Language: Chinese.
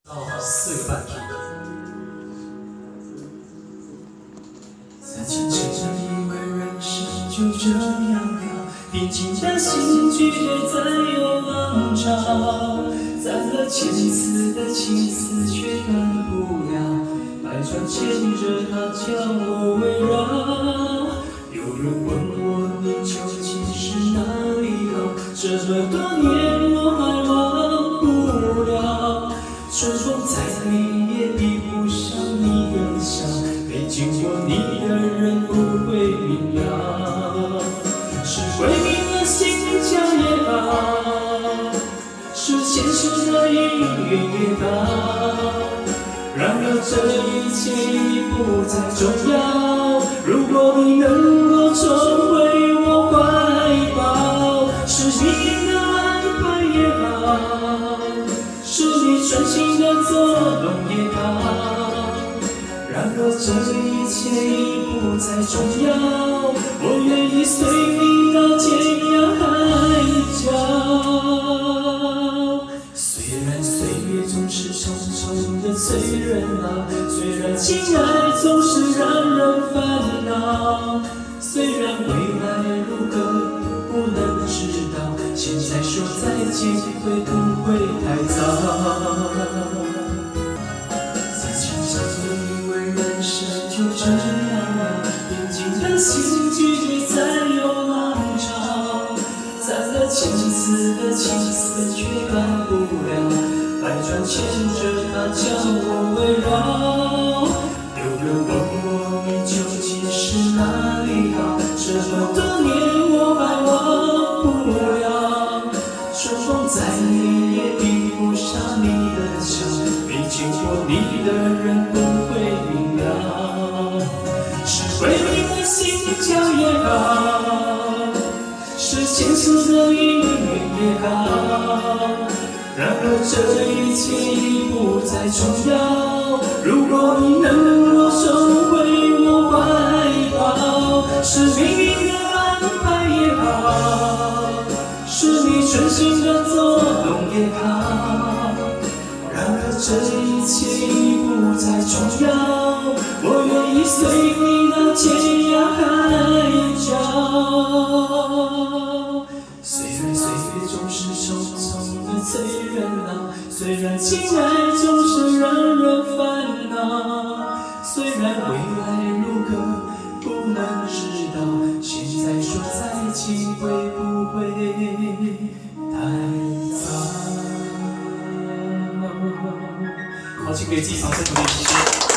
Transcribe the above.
4个半钟。在清晨以为人生就这样了，平静的心拒绝再有浪潮，攒了千次的情丝却断不了，百转牵着它将我围绕。有人问我你究竟是哪里好，这么多年我还忘不了。春风再美也比不上你的笑，没经过你的人不会明了。是鬼迷了心窍也好，是现实的阴云也好，然而这一切已不再重要。如果你能够重回我怀抱，是命运的安排也好，是你专心的作弄也好，然而这一切已不再重要。我愿意随你到天涯海角。虽然岁月总是重重的催人老，虽然情爱总是让人烦恼，虽然未来如何不能知道，现在说再见会不会太早？在清晨以为人生就这样了，平静的心拒绝再有浪潮，攒了千次的情丝却断不了，百转牵着它将我围绕。有人问我你究竟是哪里好，这么多年我还忘不了。春风再美也比不上你的笑，没经过你的人不会明了。是鬼迷的心窍也好，是现实的阴云也好，然而这一切已不再重要。如果你能够重回我怀抱，是命运的安排也好，是你存心的作弄也好，然而这一切已不再重要。我愿意随你到天涯海角。虽然岁月总是重重的催人老，虽然情爱总是让人烦恼，虽然未来如何不能知道，现在说再见会不会太早？好，请给自己掌声鼓励，谢谢。